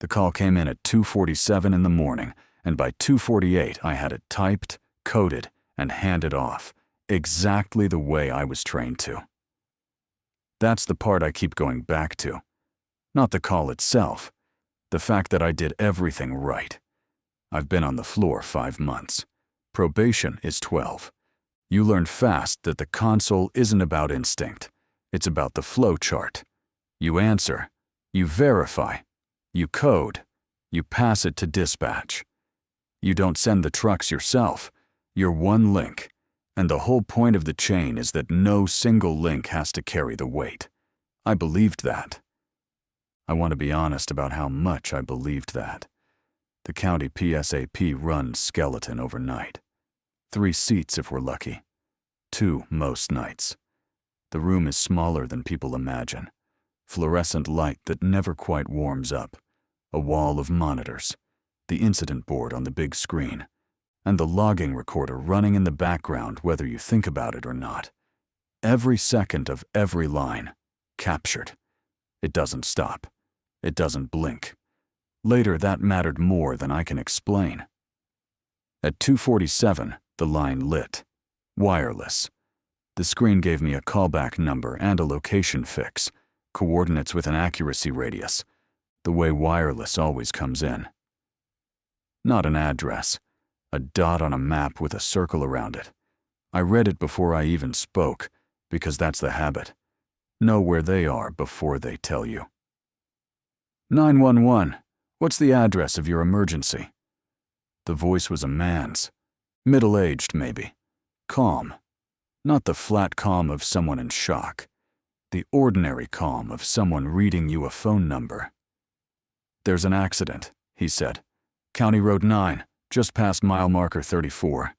The call came in at 2:47 in the morning, and by 2:48 I had it typed, coded, and handed off, exactly the way I was trained to. That's the part I keep going back to. Not the call itself, the fact that I did everything right. I've been on the floor 5 months. Probation is 12. You learn fast that the console isn't about instinct. It's about the flow chart. You answer, you verify, you code, you pass it to dispatch. You don't send the trucks yourself. You're one link, and the whole point of the chain is that no single link has to carry the weight. I believed that. I want to be honest about how much I believed that. The county PSAP runs skeleton overnight. 3 seats if we're lucky. 2 most nights. The room is smaller than people imagine. Fluorescent light that never quite warms up. A wall of monitors. The incident board on the big screen. And the logging recorder running in the background whether you think about it or not. Every second of every line. Captured. It doesn't stop. It doesn't blink. Later, that mattered more than I can explain. At 2:47, the line lit. Wireless. The screen gave me a callback number and a location fix, coordinates with an accuracy radius, the way wireless always comes in. Not an address, a dot on a map with a circle around it. I read it before I even spoke, because that's the habit. Know where they are before they tell you. 911. What's the address of your emergency? The voice was a man's. Middle-aged, maybe. Calm. Not the flat calm of someone in shock. The ordinary calm of someone reading you a phone number. There's an accident, he said. County Road 9, just past mile marker 34.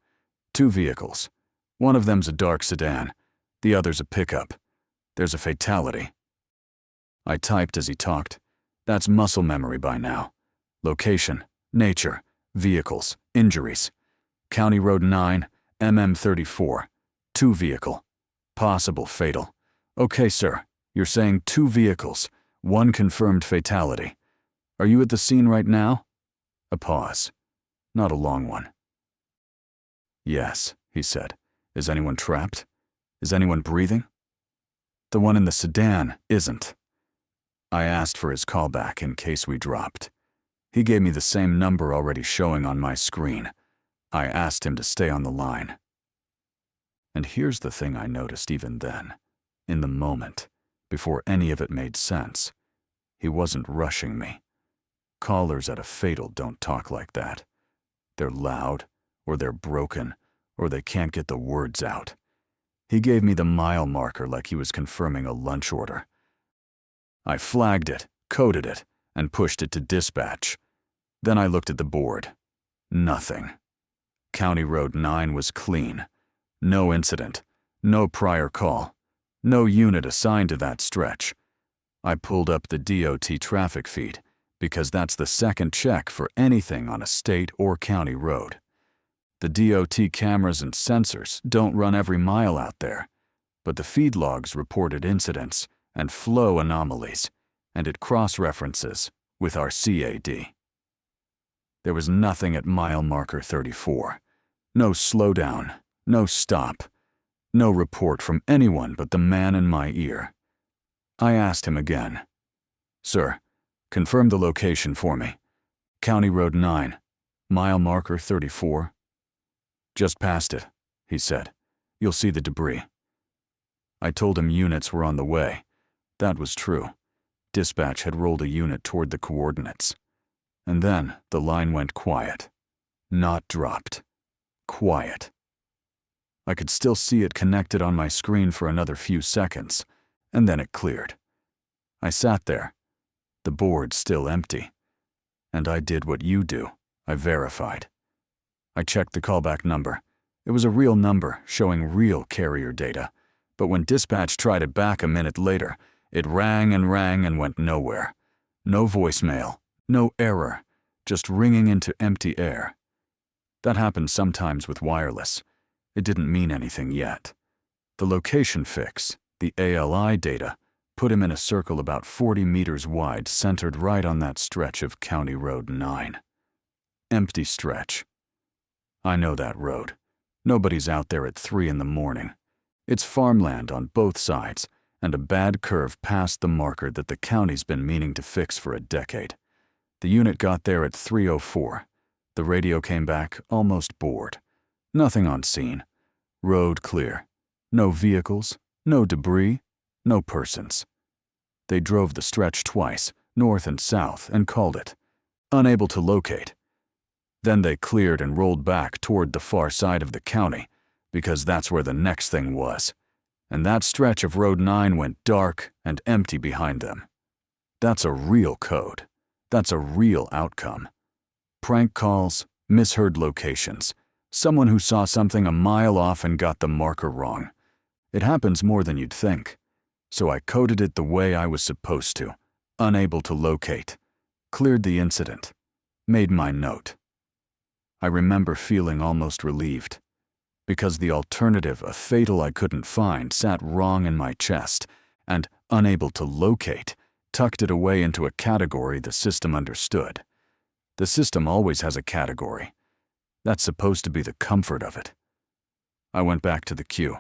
2 vehicles. One of them's a dark sedan. The other's a pickup. There's a fatality. I typed as he talked. That's muscle memory by now. Location, nature, vehicles, injuries. County Road 9, MM34. 2 vehicle. Possible fatal. Okay, sir. You're saying 2 vehicles. 1 confirmed fatality. Are you at the scene right now? A pause. Not a long one. Yes, he said. Is anyone trapped? Is anyone breathing? The one in the sedan isn't. I asked for his callback in case we dropped. He gave me the same number already showing on my screen. I asked him to stay on the line. And here's the thing I noticed even then, in the moment, before any of it made sense. He wasn't rushing me. Callers at a fatal don't talk like that. They're loud, or they're broken, or they can't get the words out. He gave me the mile marker like he was confirming a lunch order. I flagged it, coded it, and pushed it to dispatch. Then I looked at the board. Nothing. County Road 9 was clean. No incident, no prior call, no unit assigned to that stretch. I pulled up the DOT traffic feed because that's the second check for anything on a state or county road. The DOT cameras and sensors don't run every mile out there, but the feed logs reported incidents and flow anomalies, and it cross-references with our CAD. There was nothing at mile marker 34. No slowdown, no stop, no report from anyone but the man in my ear. I asked him again. Sir, confirm the location for me. County Road 9, mile marker 34. Just past it, he said. You'll see the debris. I told him units were on the way. That was true. Dispatch had rolled a unit toward the coordinates. And then the line went quiet. Not dropped. Quiet. I could still see it connected on my screen for another few seconds, and then it cleared. I sat there, the board still empty. And I did what you do. I verified. I checked the callback number. It was a real number showing real carrier data, but when dispatch tried it back a minute later, it rang and went nowhere. No voicemail, no error, just ringing into empty air. That happens sometimes with wireless. It didn't mean anything yet. The location fix, the ALI data, Put him in a circle about 40 meters wide, centered right on that stretch of County Road 9. Empty stretch. I know that road. Nobody's out there at 3 in the morning. It's farmland on both sides, and a bad curve past the marker that the county's been meaning to fix for a decade. The unit got there at 3:04. The radio came back almost bored. Nothing on scene. Road clear. No vehicles, no debris, no persons. They drove the stretch twice, north and south, and called it. Unable to locate. Then they cleared and rolled back toward the far side of the county, because that's where the next thing was. And that stretch of Road 9 went dark and empty behind them. That's a real code. That's a real outcome. Prank calls, misheard locations, someone who saw something a mile off and got the marker wrong. It happens more than you'd think. So I coded it the way I was supposed to, unable to locate, cleared the incident, made my note. I remember feeling almost relieved, because the alternative, a fatal I couldn't find, sat wrong in my chest, and, unable to locate, tucked it away into a category the system understood. The system always has a category. That's supposed to be the comfort of it. I went back to the queue.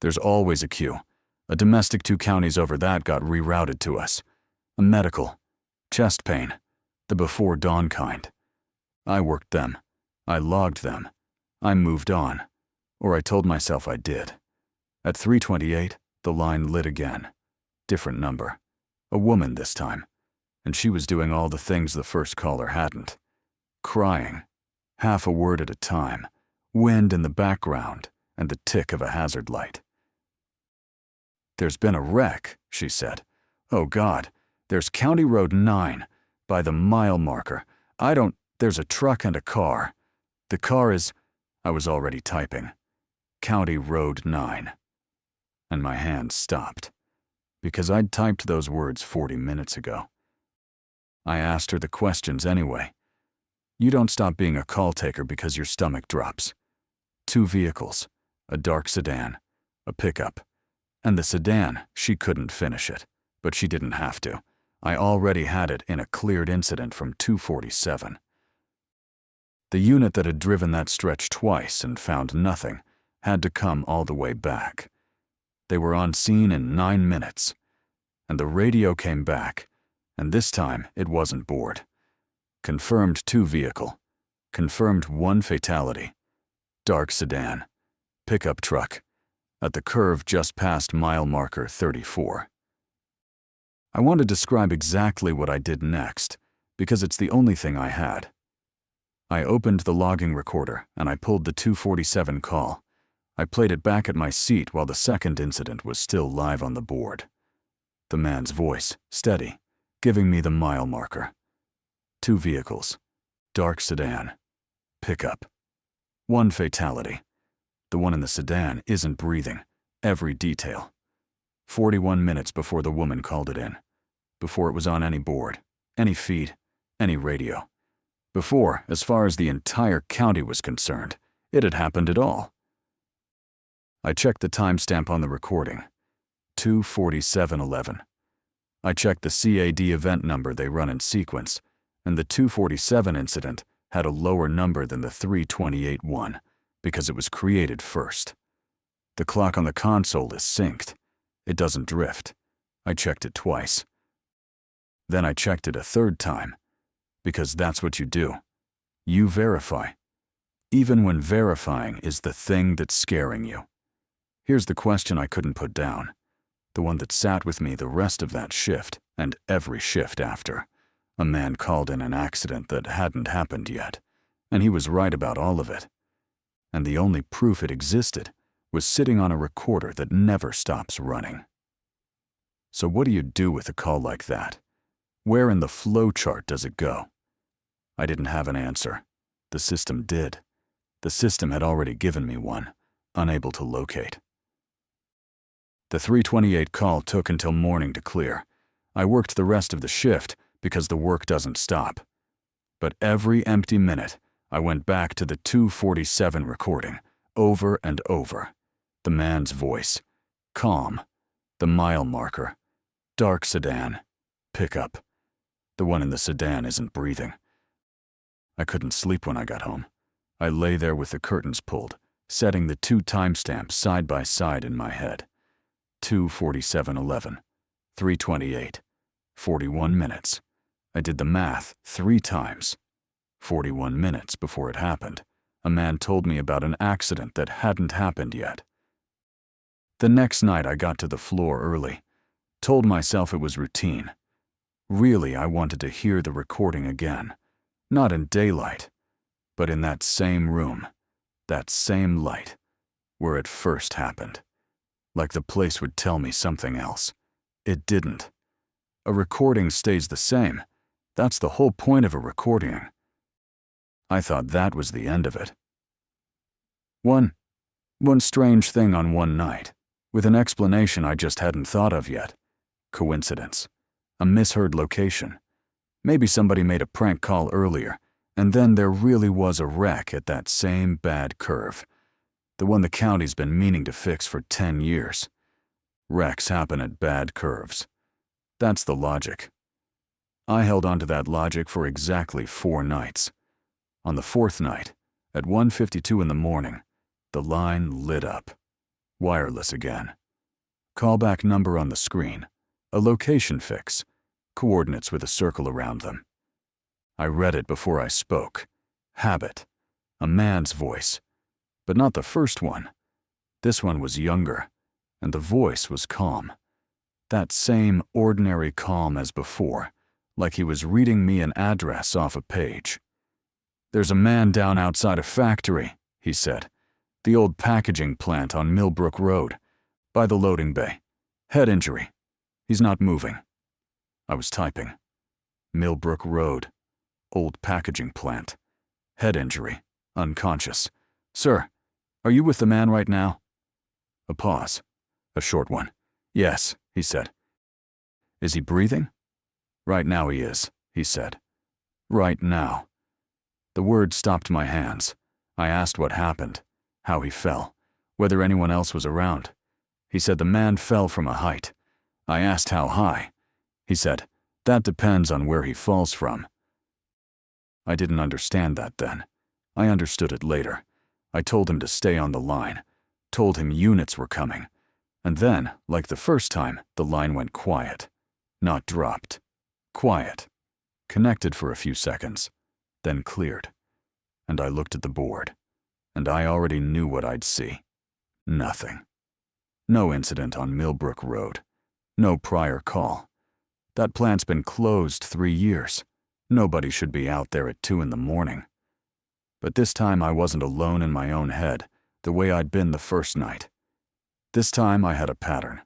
There's always a queue. A domestic 2 counties over that got rerouted to us. A medical. Chest pain. The before dawn kind. I worked them. I logged them. I moved on. Or I told myself I did. At 3:28, the line lit again. Different number. A woman this time. And she was doing all the things the first caller hadn't. Crying. Half a word at a time. Wind in the background, and the tick of a hazard light. "There's been a wreck," she said. "Oh God, there's County Road 9, by the mile marker. There's a truck and a car. The car is," I was already typing, "County Road 9. And my hand stopped, because I'd typed those words 40 minutes ago. I asked her the questions anyway. You don't stop being a call taker because your stomach drops. 2 vehicles, a dark sedan, a pickup. And the sedan, she couldn't finish it, but she didn't have to. I already had it in a cleared incident from 247. The unit that had driven that stretch twice and found nothing had to come all the way back. They were on scene in 9 minutes, and the radio came back, and this time it wasn't bored. Confirmed 2 vehicle. Confirmed 1 fatality. Dark sedan. Pickup truck. At the curve just past mile marker 34. I want to describe exactly what I did next, because it's the only thing I had. I opened the logging recorder and I pulled the 247 call. I played it back at my seat while the second incident was still live on the board. The man's voice, steady, giving me the mile marker. 2 vehicles. Dark sedan. Pickup. 1 fatality. The one in the sedan isn't breathing. Every detail. 41 minutes before the woman called it in. Before it was on any board, any feed, any radio. Before, as far as the entire county was concerned, it had happened at all. I checked the timestamp on the recording. 2:47:11. I checked the CAD event number they run in sequence, and the 247 incident had a lower number than the 328 one. Because it was created first. The clock on the console is synced. It doesn't drift. I checked it twice. Then I checked it a 3rd time, because that's what you do. You verify. Even when verifying is the thing that's scaring you. Here's the question I couldn't put down, the one that sat with me the rest of that shift and every shift after. A man called in an accident that hadn't happened yet, and he was right about all of it. And the only proof it existed was sitting on a recorder that never stops running. So what do you do with a call like that? Where in the flow chart does it go? I didn't have an answer. The system did. The system had already given me one, unable to locate. The 328 call took until morning to clear. I worked the rest of the shift because the work doesn't stop. But every empty minute, I went back to the 247 recording, over and over. The man's voice, calm, the mile marker, Dark sedan. Pickup. The one in the sedan isn't breathing. I couldn't sleep when I got home. I lay there with the curtains pulled, setting the 2 timestamps side by side in my head. 2:47:11, 3:28, 41 minutes. I did the math 3 times. 41 minutes before it happened, a man told me about an accident that hadn't happened yet. The next night I got to the floor early, told myself it was routine. Really, I wanted to hear the recording again, not in daylight, but in that same room, that same light, where it first happened. Like the place would tell me something else. It didn't. A recording stays the same. That's the whole point of a recording. I thought that was the end of it. One strange thing on one night, with an explanation I just hadn't thought of yet. Coincidence. A misheard location. Maybe somebody made a prank call earlier, and then there really was a wreck at that same bad curve. The one the county's been meaning to fix for 10 years. Wrecks happen at bad curves. That's the logic. I held on to that logic for exactly 4 nights. On the 4th night, at 1:52 in the morning, the line lit up. Wireless again. Callback number on the screen. A location fix. Coordinates with a circle around them. I read it before I spoke. Habit. A man's voice. But not the first one. This one was younger, and the voice was calm. That same ordinary calm as before, like he was reading me an address off a page. "There's a man down outside a factory," he said. "The old packaging plant on Millbrook Road, by the loading bay. Head injury. He's not moving." I was typing. Millbrook Road. Old packaging plant. Head injury. Unconscious. "Sir, are you with the man right now?" A pause. A short one. "Yes," he said. "Is he breathing?" "Right now he is," he said. "Right now." The word stopped my hands. I asked what happened, how he fell, whether anyone else was around. He said the man fell from a height. I asked how high. He said, "That depends on where he falls from." I didn't understand that then. I understood it later. I told him to stay on the line, told him units were coming. And then, like the first time, the line went quiet. Not dropped. Quiet. Connected for a few seconds. Then cleared. And I looked at the board. And I already knew what I'd see. Nothing. No incident on Millbrook Road. No prior call. That plant's been closed 3 years. Nobody should be out there at 2 in the morning. But this time I wasn't alone in my own head, the way I'd been the first night. This time I had a pattern.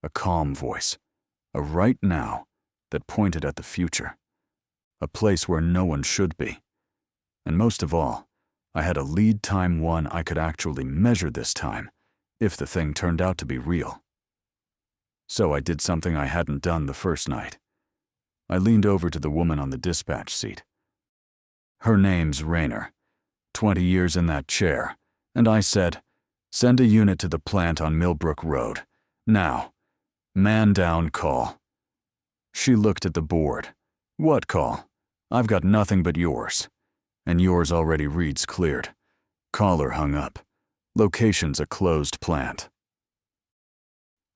A calm voice. A right now that pointed at the future. A place where no one should be. And most of all, I had a lead time one I could actually measure this time, if the thing turned out to be real. So I did something I hadn't done the first night. I leaned over to the woman on the dispatch seat. Her name's Rayner. 20 years in that chair. And I said, "Send a unit to the plant on Millbrook Road. Now. Man down call." She looked at the board. "What call? I've got nothing but yours. And yours already reads cleared." Caller hung up. Location's a closed plant.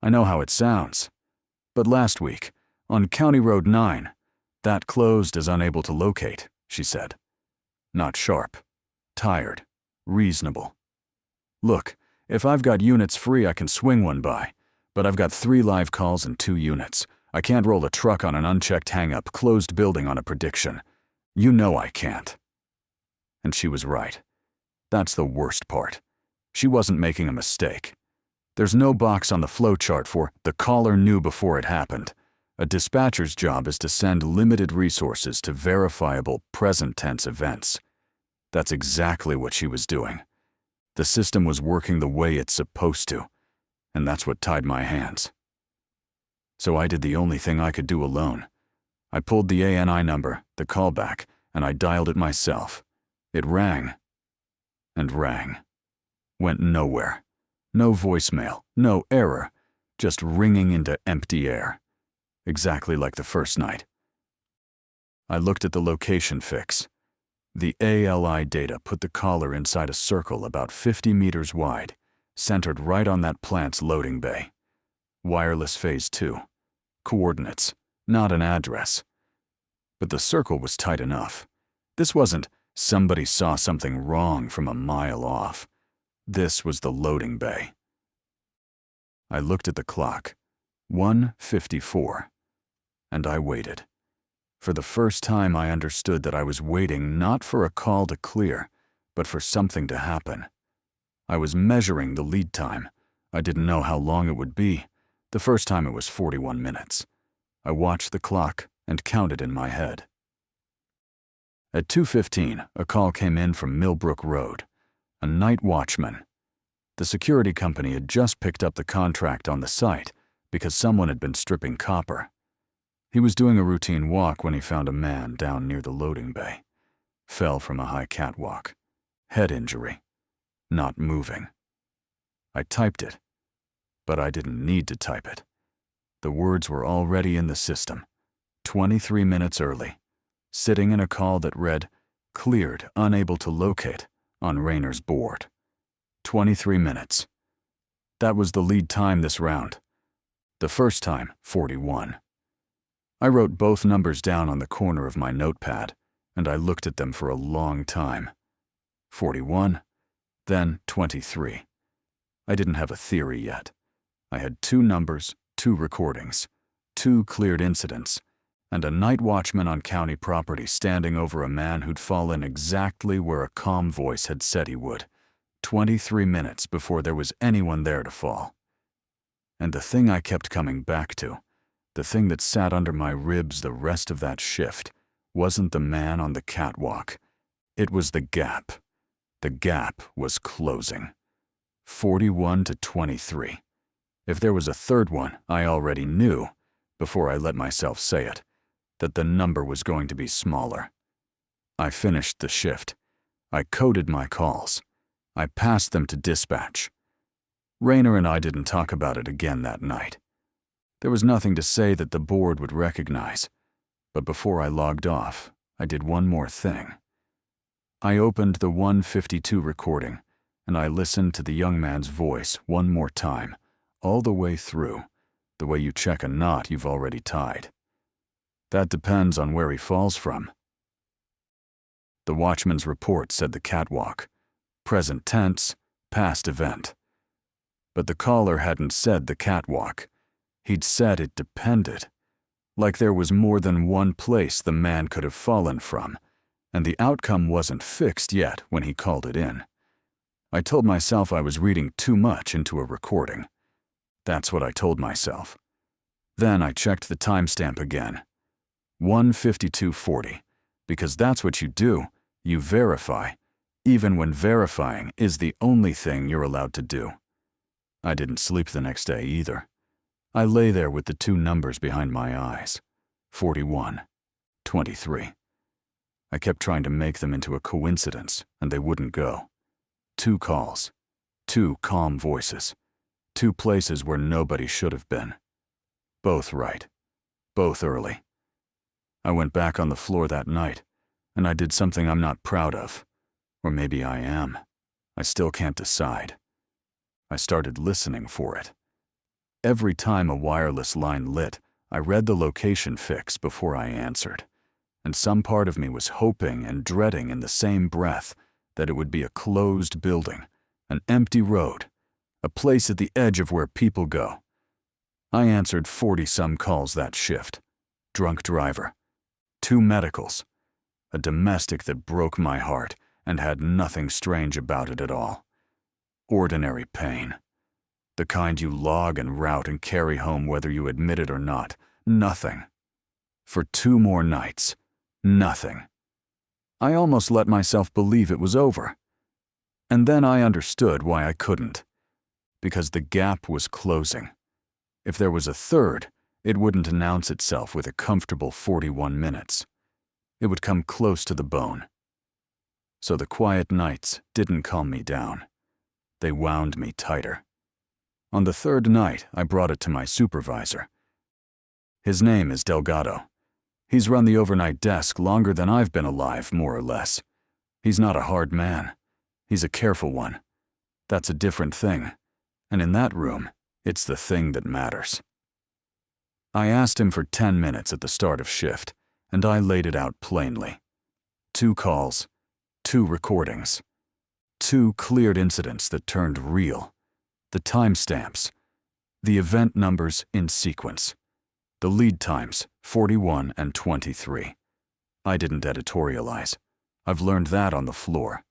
I know how it sounds. But last week, on County Road 9, that closed is unable to locate, she said. Not sharp. Tired. Reasonable. "Look, if I've got units free, I can swing one by. But I've got 3 live calls and 2 units. I can't roll a truck on an unchecked hang-up, closed building on a prediction. You know I can't." And she was right. That's the worst part. She wasn't making a mistake. There's no box on the flowchart for "the caller knew before it happened." A dispatcher's job is to send limited resources to verifiable present-tense events. That's exactly what she was doing. The system was working the way it's supposed to, and that's what tied my hands. So I did the only thing I could do alone. I pulled the ANI number, the callback, and I dialed it myself. It rang. And rang. Went nowhere. No voicemail, no error, just ringing into empty air. exactly like the first night. I looked at the location fix. The ALI data put the caller inside a circle about 50 meters wide, centered right on that plant's loading bay. Wireless phase 2. Coordinates, not an address. But the circle was tight enough. This wasn't somebody saw something wrong from a mile off. This was the loading bay. I looked at the clock. 1:54. And I waited. For the first time, I understood that I was waiting not for a call to clear, but for something to happen. I was measuring the lead time. I didn't know how long it would be. The first time it was 41 minutes. I watched the clock and counted in my head. At 2:15, a call came in from Millbrook Road. A night watchman. The security company had just picked up the contract on the site because someone had been stripping copper. He was doing a routine walk when he found a man down near the loading bay. Fell from a high catwalk. Head injury. Not moving. I typed it, but I didn't need to type it. The words were already in the system. 23 minutes early. Sitting in a call that read, "Cleared, unable to locate," on Rayner's board. 23 minutes. That was the lead time this round. The first time, 41. I wrote both numbers down on the corner of my notepad, and I looked at them for a long time. 41, then 23. I didn't have a theory yet. I had 2 numbers, 2 recordings, 2 cleared incidents, and a night watchman on county property standing over a man who'd fallen exactly where a calm voice had said he would, 23 minutes before there was anyone there to fall. And the thing I kept coming back to, the thing that sat under my ribs the rest of that shift, wasn't the man on the catwalk. It was the gap. The gap was closing. 41 to 23. If there was a third one, I already knew, before I let myself say it, that the number was going to be smaller. I finished the shift. I coded my calls. I passed them to dispatch. Rayner and I didn't talk about it again that night. There was nothing to say that the board would recognize, but before I logged off, I did one more thing. I opened the 1:52 recording, and I listened to the young man's voice one more time, all the way through, the way you check a knot you've already tied. That depends on where he falls from. The watchman's report said the catwalk. Present tense, past event. But the caller hadn't said the catwalk. He'd said it depended. Like there was more than one place the man could have fallen from, and the outcome wasn't fixed yet when he called it in. I told myself I was reading too much into a recording. That's what I told myself. Then I checked the timestamp again. 1:52:40, because that's what you do, you verify, even when verifying is the only thing you're allowed to do. I didn't sleep the next day either. I lay there with the 2 numbers behind my eyes, 41, 23. I kept trying to make them into a coincidence, and they wouldn't go. 2 calls, 2 calm voices, 2 places where nobody should have been. Both right, both early. I went back on the floor that night, and I did something I'm not proud of. Or maybe I am. I still can't decide. I started listening for it. Every time a wireless line lit, I read the location fix before I answered, and some part of me was hoping and dreading in the same breath that it would be a closed building, an empty road, a place at the edge of where people go. I answered 40-some calls that shift. Drunk driver. 2 medicals. A domestic that broke my heart and had nothing strange about it at all. Ordinary pain. The kind you log and route and carry home whether you admit it or not. Nothing. For 2 more nights. Nothing. I almost let myself believe it was over. And then I understood why I couldn't. Because the gap was closing. If there was a third, it wouldn't announce itself with a comfortable 41 minutes. It would come close to the bone. So the quiet nights didn't calm me down. They wound me tighter. On the 3rd night, I brought it to my supervisor. His name is Delgado. He's run the overnight desk longer than I've been alive, more or less. He's not a hard man. He's a careful one. That's a different thing. And in that room, it's the thing that matters. I asked him for 10 minutes at the start of shift, and I laid it out plainly. 2 calls, 2 recordings, 2 cleared incidents that turned real, the timestamps, the event numbers in sequence, the lead times, 41 and 23. I didn't editorialize. I've learned that on the floor.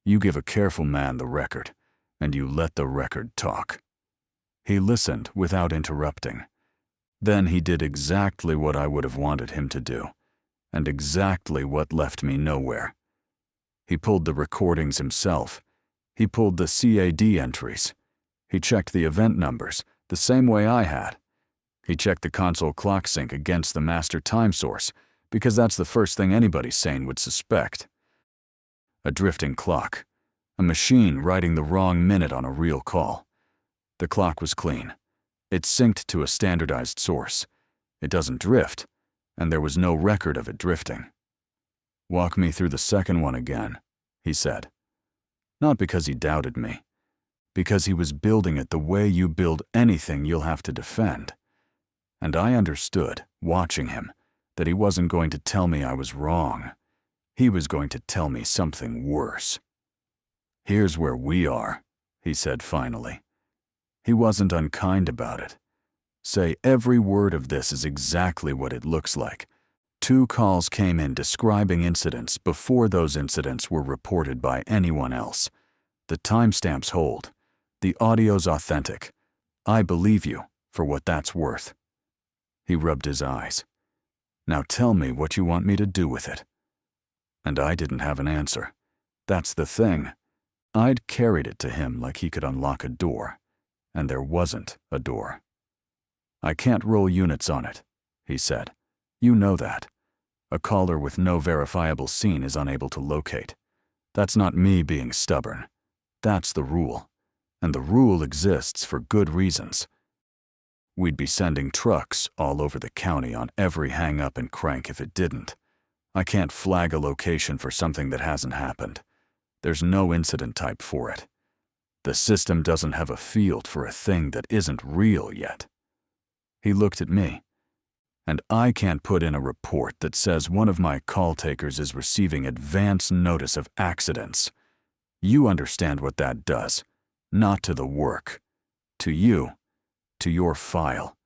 You give a careful man the record, and you let the record talk. He listened without interrupting. Then he did exactly what I would have wanted him to do, and exactly what left me nowhere. He pulled the recordings himself. He pulled the CAD entries. He checked the event numbers, the same way I had. He checked the console clock sync against the master time source, because that's the first thing anybody sane would suspect. A drifting clock. A machine writing the wrong minute on a real call. The clock was clean. It synced to a standardized source. It doesn't drift, and there was no record of it drifting. "Walk me through the second one again," he said. Not because he doubted me, because he was building it the way you build anything you'll have to defend. And I understood, watching him, that he wasn't going to tell me I was wrong. He was going to tell me something worse. "Here's where we are," he said finally. He wasn't unkind about it. "Say every word of this is exactly what it looks like. 2 calls came in describing incidents before those incidents were reported by anyone else. The timestamps hold. The audio's authentic. I believe you for what that's worth." He rubbed his eyes. "Now tell me what you want me to do with it." And I didn't have an answer. That's the thing. I'd carried it to him like he could unlock a door, and there wasn't a door. "I can't roll units on it," he said. "You know that. A caller with no verifiable scene is unable to locate. That's not me being stubborn. That's the rule. And the rule exists for good reasons. We'd be sending trucks all over the county on every hang-up and crank if it didn't. I can't flag a location for something that hasn't happened. There's no incident type for it. The system doesn't have a field for a thing that isn't real yet." He looked at me. "And I can't put in a report that says one of my call takers is receiving advance notice of accidents. You understand what that does. Not to the work. To you. To your file.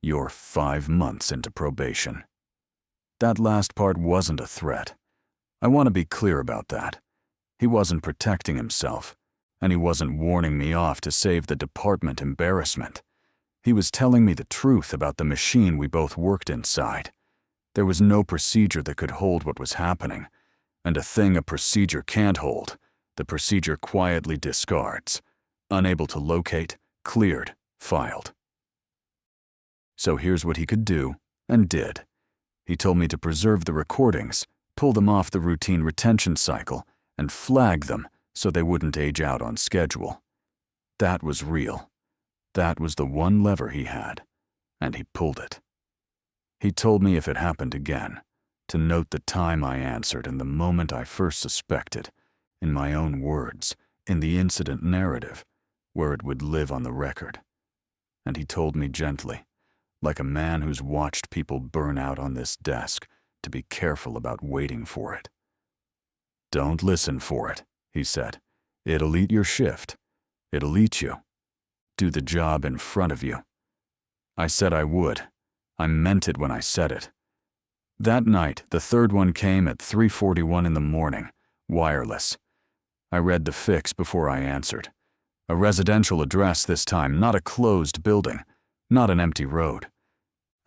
You're 5 months into probation." That last part wasn't a threat. I want to be clear about that. He wasn't protecting himself, and he wasn't warning me off to save the department embarrassment. He was telling me the truth about the machine we both worked inside. There was no procedure that could hold what was happening, and a thing a procedure can't hold, the procedure quietly discards. Unable to locate, cleared, filed. So here's what he could do, and did. He told me to preserve the recordings, pull them off the routine retention cycle, and flag them so they wouldn't age out on schedule. That was real. That was the one lever he had, and he pulled it. He told me if it happened again, to note the time I answered and the moment I first suspected, in my own words, in the incident narrative, where it would live on the record. And he told me gently, like a man who's watched people burn out on this desk, to be careful about waiting for it. "Don't listen for it," he said. "It'll eat your shift. It'll eat you. Do the job in front of you." I said I would. I meant it when I said it. That night, the third one came at 3:41 in the morning, wireless. I read the fix before I answered. A residential address this time, not a closed building, not an empty road.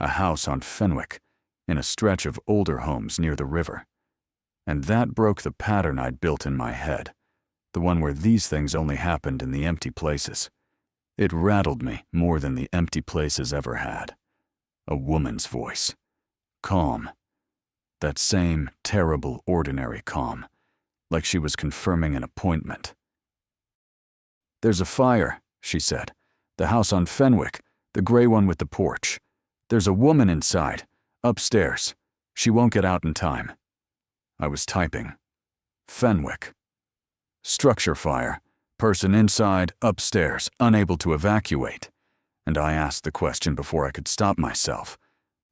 A house on Fenwick, in a stretch of older homes near the river. And that broke the pattern I'd built in my head, the one where these things only happened in the empty places. It rattled me more than the empty places ever had. A woman's voice. Calm. That same terrible, ordinary calm, like she was confirming an appointment. "There's a fire," she said. "The house on Fenwick, the gray one with the porch. There's a woman inside, upstairs. She won't get out in time. I was typing. Fenwick. Structure fire. Person inside, upstairs, unable to evacuate. And I asked the question before I could stop myself.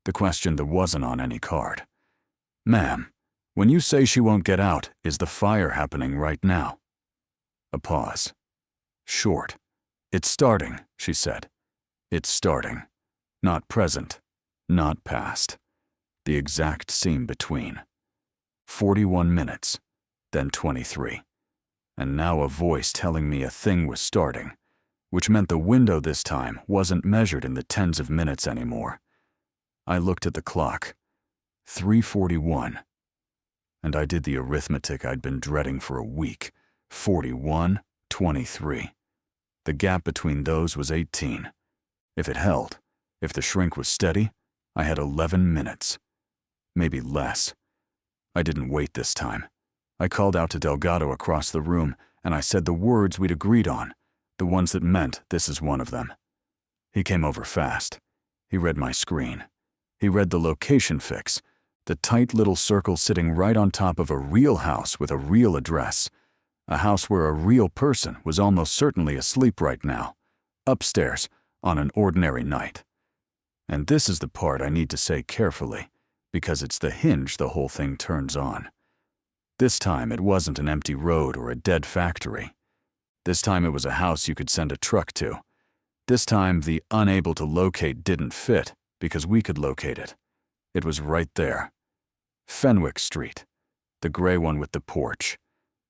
The question that wasn't on any card. Ma'am, when you say she won't get out, is the fire happening right now? A pause. Short. It's starting, she said. It's starting. Not present. Not past. The exact seam between. 41 minutes. Then 23. And now a voice telling me a thing was starting, which meant the window this time wasn't measured in the tens of minutes anymore. I looked at the clock. 3:41. And I did the arithmetic I'd been dreading for a week. 41, 23. The gap between those was 18. If it held, if the shrink was steady, I had 11 minutes. Maybe less. I didn't wait this time. I called out to Delgado across the room, and I said the words we'd agreed on, the ones that meant this is one of them. He came over fast. He read my screen. He read the location fix, the tight little circle sitting right on top of a real house with a real address, a house where a real person was almost certainly asleep right now, upstairs on an ordinary night. And this is the part I need to say carefully, because it's the hinge the whole thing turns on. This time it wasn't an empty road or a dead factory. This time it was a house you could send a truck to. This time the unable to locate didn't fit because we could locate it. It was right there. Fenwick Street, the gray one with the porch,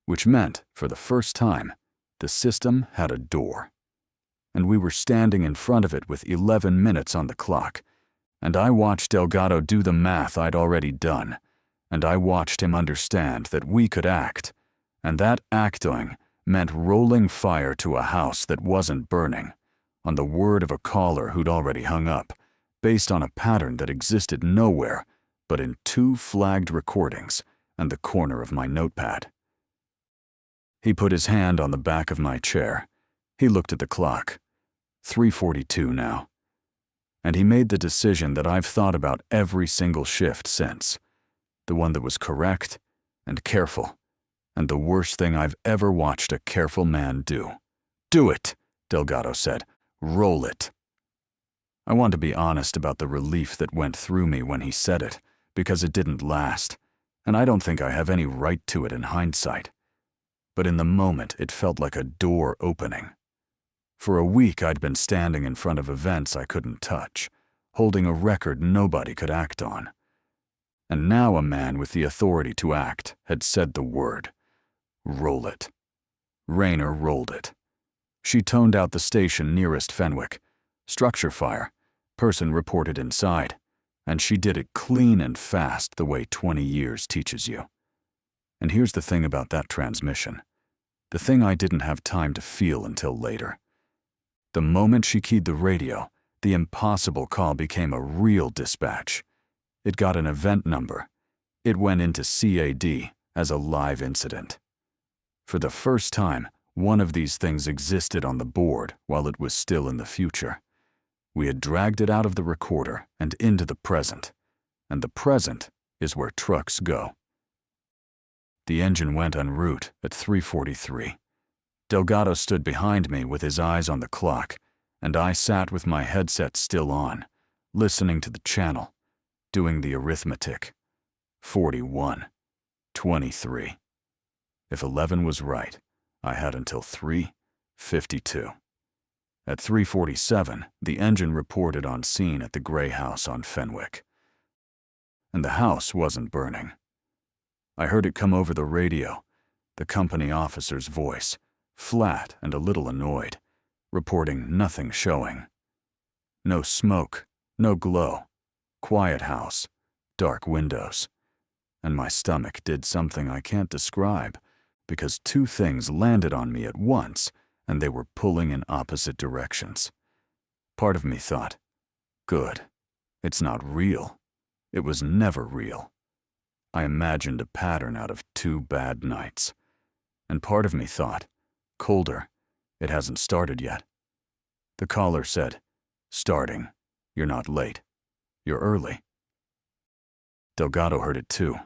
which meant, for the first time, the system had a door. And we were standing in front of it with 11 minutes on the clock, and I watched Delgado do the math I'd already done, and I watched him understand that we could act, and that acting meant rolling fire to a house that wasn't burning, on the word of a caller who'd already hung up, based on a pattern that existed nowhere but in 2 flagged recordings and the corner of my notepad. He put his hand on the back of my chair. He looked at the clock. 3:42 now. And he made the decision that I've thought about every single shift since. The one that was correct and careful, and the worst thing I've ever watched a careful man do. Do it, Delgado said. Roll it. I want to be honest about the relief that went through me when he said it, because it didn't last, and I don't think I have any right to it in hindsight. But in the moment, it felt like a door opening. For a week, I'd been standing in front of events I couldn't touch, holding a record nobody could act on. And now a man with the authority to act had said the word. Roll it. Rayner rolled it. She toned out the station nearest Fenwick. Structure fire. Person reported inside. And she did it clean and fast the way 20 years teaches you. And here's the thing about that transmission. The thing I didn't have time to feel until later. The moment she keyed the radio, the impossible call became a real dispatch. It got an event number. It went into CAD as a live incident. For the first time, one of these things existed on the board while it was still in the future. We had dragged it out of the recorder and into the present, and the present is where trucks go. The engine went en route at 3:43. Delgado stood behind me with his eyes on the clock, and I sat with my headset still on, listening to the channel, doing the arithmetic. 41, 23. If 11 was right, I had until 3:52. At 3:47, the engine reported on scene at the gray house on Fenwick. And the house wasn't burning. I heard it come over the radio, the company officer's voice, flat and a little annoyed, reporting nothing showing. No smoke, no glow, quiet house, dark windows. And my stomach did something I can't describe, because 2 things landed on me at once, and they were pulling in opposite directions. Part of me thought, good, it's not real. It was never real. I imagined a pattern out of 2 bad nights. And part of me thought, colder, it hasn't started yet. The caller said, starting, you're not late. "You're early." Delgado heard it too.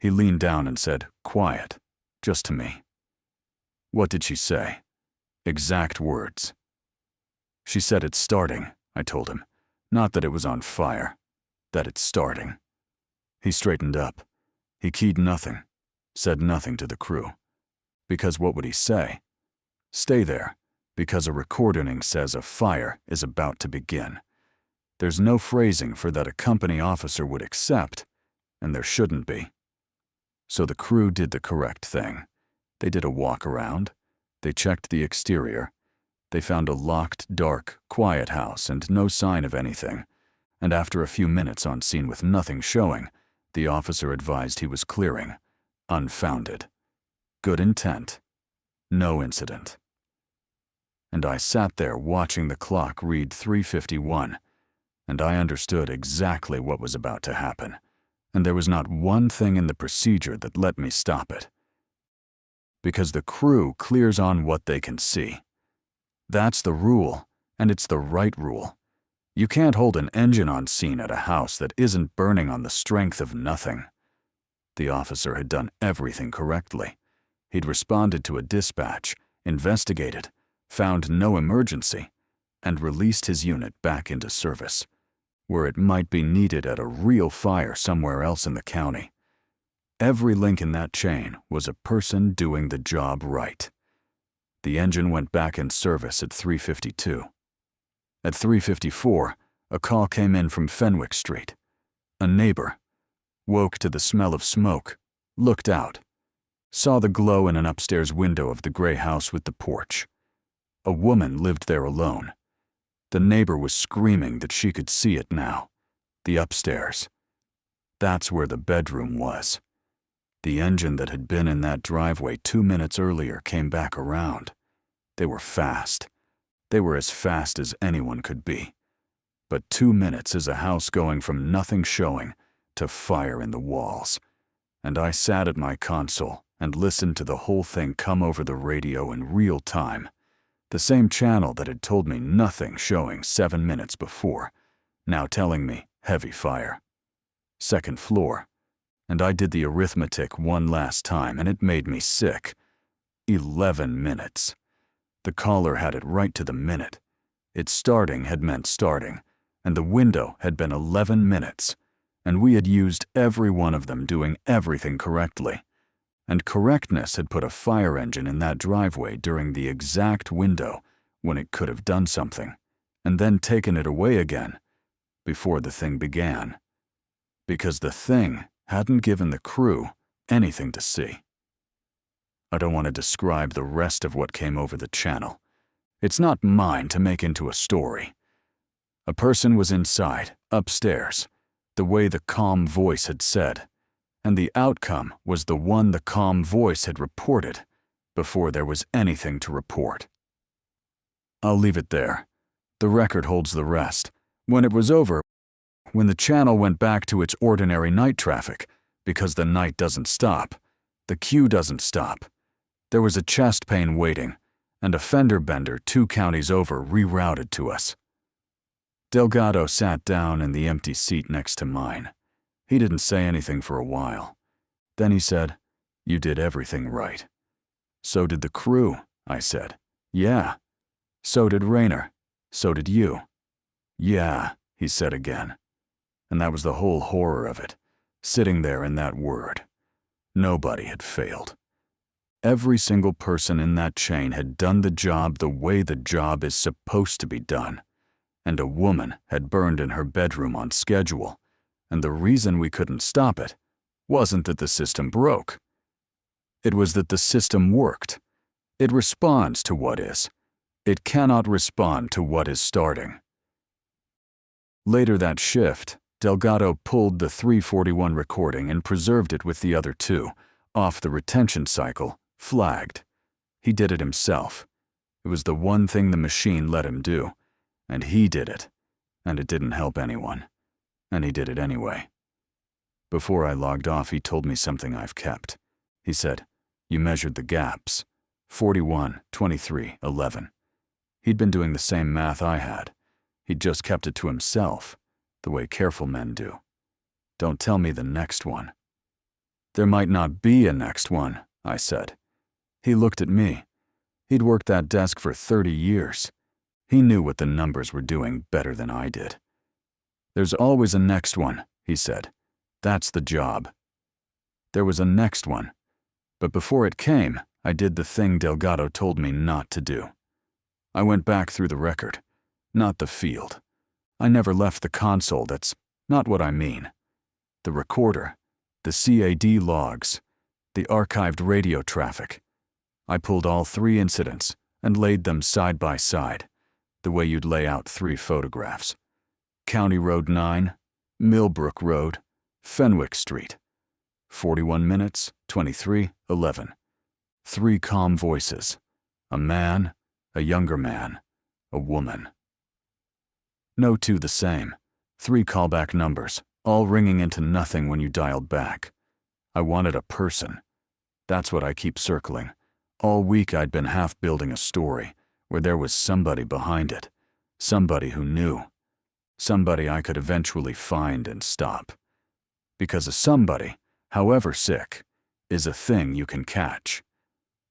He leaned down and said, "Quiet," just to me. "What did she say?" Exact words. "She said it's starting," I told him. "Not that it was on fire. That it's starting." He straightened up. He keyed nothing, said nothing to the crew. Because what would he say? "Stay there, because a recording says a fire is about to begin." There's no phrasing for that a company officer would accept, and there shouldn't be. So the crew did the correct thing. They did a walk around. They checked the exterior. They found a locked, dark, quiet house and no sign of anything. And after a few minutes on scene with nothing showing, the officer advised he was clearing. Unfounded. Good intent. No incident. And I sat there watching the clock read 3:51, and I understood exactly what was about to happen, and there was not one thing in the procedure that let me stop it. Because the crew clears on what they can see. That's the rule, and it's the right rule. You can't hold an engine on scene at a house that isn't burning on the strength of nothing. The officer had done everything correctly. He'd responded to a dispatch, investigated, found no emergency, and released his unit back into service, where it might be needed at a real fire somewhere else in the county. Every link in that chain was a person doing the job right. The engine went back in service at 3:52. At 3:54, a call came in from Fenwick Street. A neighbor woke to the smell of smoke, looked out, saw the glow in an upstairs window of the gray house with the porch. A woman lived there alone. The neighbor was screaming that she could see it now. The upstairs. That's where the bedroom was. The engine that had been in that driveway 2 minutes earlier came back around. They were fast. They were as fast as anyone could be. But 2 minutes is a house going from nothing showing to fire in the walls. And I sat at my console and listened to the whole thing come over the radio in real time. The same channel that had told me nothing showing 7 minutes before, now telling me heavy fire. Second floor. And I did the arithmetic one last time and it made me sick. 11 minutes. The caller had it right to the minute. Its starting had meant starting, and the window had been 11 minutes, and we had used every one of them doing everything correctly. And correctness had put a fire engine in that driveway during the exact window when it could have done something, and then taken it away again before the thing began. Because the thing hadn't given the crew anything to see. I don't want to describe the rest of what came over the channel. It's not mine to make into a story. A person was inside, upstairs, the way the calm voice had said, and the outcome was the one the calm voice had reported before there was anything to report. I'll leave it there. The record holds the rest. When it was over, when the channel went back to its ordinary night traffic, because the night doesn't stop, the queue doesn't stop, there was a chest pain waiting, and a fender bender 2 counties over rerouted to us. Delgado sat down in the empty seat next to mine. He didn't say anything for a while. Then he said, "You did everything right." "So did the crew," I said. "Yeah." "So did Rayner. So did you." "Yeah," he said again. And that was the whole horror of it, sitting there in that word. Nobody had failed. Every single person in that chain had done the job the way the job is supposed to be done. And a woman had burned in her bedroom on schedule. And the reason we couldn't stop it wasn't that the system broke. It was that the system worked. It responds to what is. It cannot respond to what is starting. Later that shift, Delgado pulled the 341 recording and preserved it with the other 2, off the retention cycle, flagged. He did it himself. It was the one thing the machine let him do, and he did it, and it didn't help anyone. And he did it anyway. Before I logged off, he told me something I've kept. He said, "You measured the gaps. 41, 23, 11. He'd been doing the same math I had. He'd just kept it to himself. the way careful men do. Don't tell me the next one. There might not be a next one, I said. He looked at me. He'd worked that desk for 30 years. He knew what the numbers were doing better than I did. There's always a next one, he said. That's the job. There was a next one. But before it came, I did the thing Delgado told me not to do. I went back through the record, not the field. I never left the console. That's not what I mean. The recorder, the CAD logs, the archived radio traffic. I pulled all 3 incidents and laid them side by side, the way you'd lay out 3 photographs. County Road 9, Millbrook Road, Fenwick Street. 41 minutes, 23:11. 3 calm voices. A man, a younger man, a woman. No 2 the same. 3 callback numbers, all ringing into nothing when you dialed back. I wanted a person. That's what I keep circling. All week I'd been half building a story where there was somebody behind it, somebody who knew, somebody I could eventually find and stop. Because a somebody, however sick, is a thing you can catch.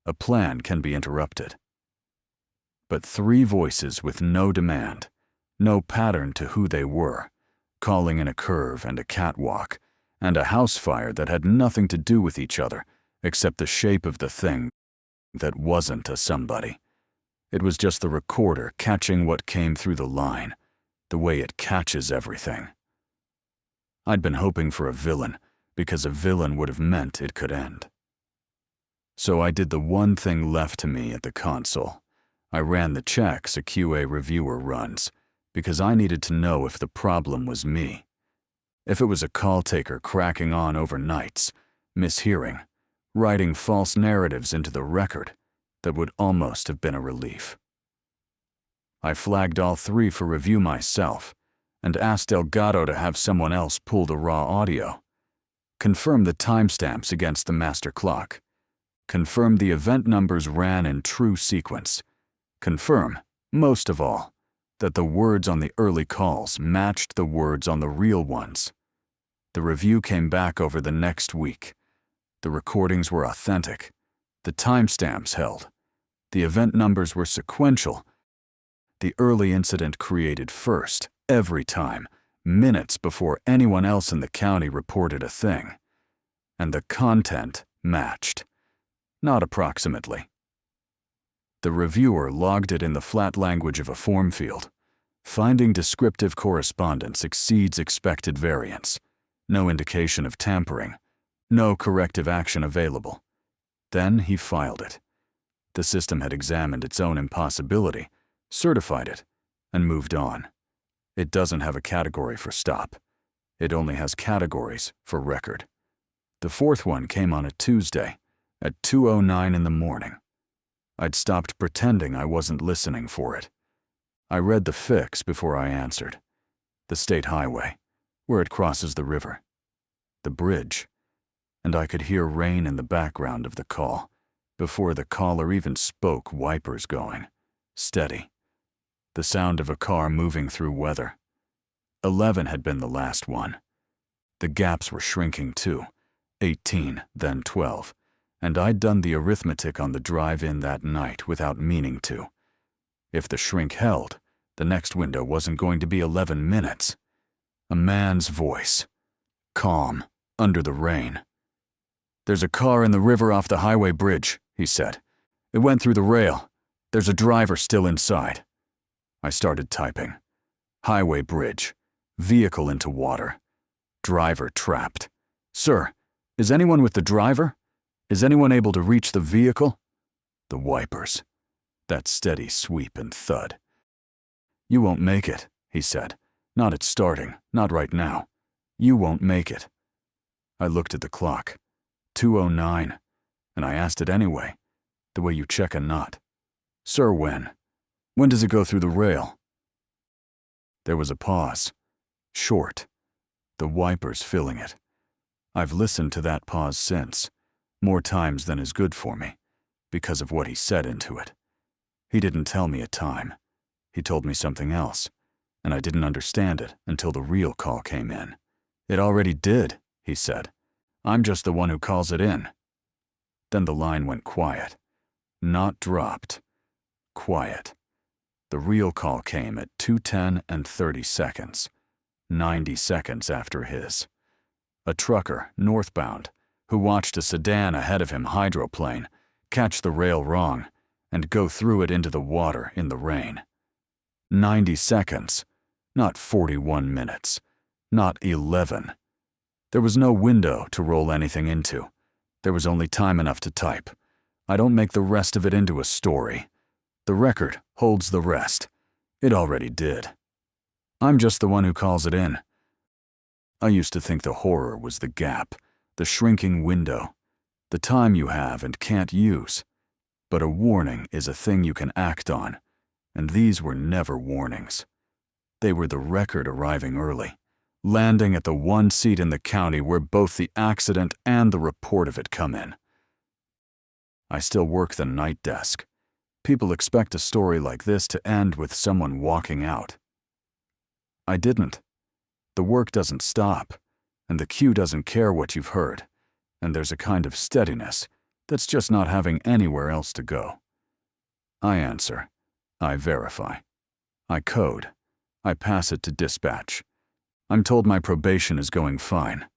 A plan can be interrupted. But 3 voices with no demand, no pattern to who they were, calling in a curve and a catwalk, and a house fire that had nothing to do with each other except the shape of the thing that wasn't a somebody. It was just the recorder catching what came through the line, the way it catches everything. I'd been hoping for a villain, because a villain would have meant it could end. So I did the one thing left to me at the console. I ran the checks a QA reviewer runs, because I needed to know if the problem was me. If it was a call taker cracking on overnights, mishearing, writing false narratives into the record, that would almost have been a relief. I flagged all 3 for review myself, and asked Delgado to have someone else pull the raw audio. Confirm the timestamps against the master clock. Confirm the event numbers ran in true sequence. Confirm, most of all, that the words on the early calls matched the words on the real ones. The review came back over the next week. The recordings were authentic. The timestamps held. The event numbers were sequential. The early incident created first, every time, minutes before anyone else in the county reported a thing. And the content matched. Not approximately. The reviewer logged it in the flat language of a form field. Finding descriptive correspondence exceeds expected variance. No indication of tampering. No corrective action available. Then he filed it. The system had examined its own impossibility, certified it, and moved on. It doesn't have a category for stop. It only has categories for record. The 4th one came on a Tuesday at 2:09 in the morning. I'd stopped pretending I wasn't listening for it. I read the fix before I answered. The state highway, where it crosses the river. The bridge. And I could hear rain in the background of the call, before the caller even spoke, wipers going. Steady. The sound of a car moving through weather. 11 had been the last one. The gaps were shrinking too. 18, then 12. And I'd done the arithmetic on the drive-in that night without meaning to. If the shrink held, the next window wasn't going to be 11 minutes. A man's voice. Calm, under the rain. "There's a car in the river off the highway bridge," he said. "It went through the rail. There's a driver still inside." I started typing. Highway bridge. Vehicle into water. Driver trapped. "Sir, is anyone with the driver? Is anyone able to reach the vehicle?" The wipers. That steady sweep and thud. "You won't make it," he said. "Not at starting, not right now. You won't make it." I looked at the clock. 2:09, and I asked it anyway, the way you check a knot. "Sir, when? When does it go through the rail?" There was a pause. Short. The wipers filling it. I've listened to that pause since, more times than is good for me, because of what he said into it. He didn't tell me a time. He told me something else. and I didn't understand it until the real call came in. "It already did," he said. "I'm just the one who calls it in." Then the line went quiet. Not dropped. Quiet. The real call came at 2:10 and 30 seconds, 90 seconds after his. A trucker, northbound, who watched a sedan ahead of him hydroplane, catch the rail wrong, and go through it into the water in the rain. 90 seconds, not 41 minutes, not 11. There was no window to roll anything into. There was only time enough to type. I don't make the rest of it into a story. The record holds the rest. It already did. I'm just the one who calls it in. I used to think the horror was the gap, the shrinking window, the time you have and can't use. But a warning is a thing you can act on, and these were never warnings. They were the record arriving early, landing at the one seat in the county where both the accident and the report of it come in. I still work the night desk. People expect a story like this to end with someone walking out. I didn't. The work doesn't stop, and the queue doesn't care what you've heard, and there's a kind of steadiness that's just not having anywhere else to go. I answer. I verify. I code. I pass it to dispatch. I'm told my probation is going fine.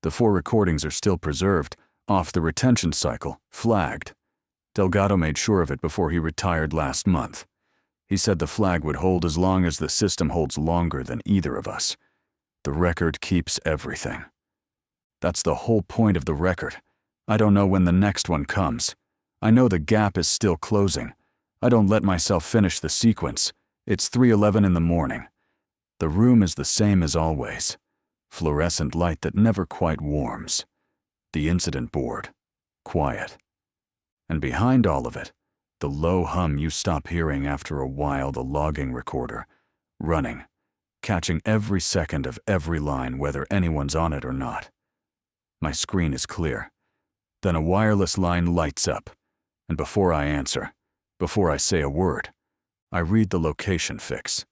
The 4 recordings are still preserved, off the retention cycle, flagged. Delgado made sure of it before he retired last month. He said the flag would hold as long as the system holds longer than either of us. The record keeps everything. That's the whole point of the record. I don't know when the next one comes. I know the gap is still closing. I don't let myself finish the sequence. It's 3:11 in the morning. The room is the same as always. Fluorescent light that never quite warms. The incident board. Quiet. And behind all of it, the low hum you stop hearing after a while, the logging recorder, running, catching every second of every line whether anyone's on it or not. My screen is clear. Then a wireless line lights up, and before I answer, before I say a word, I read the location fix.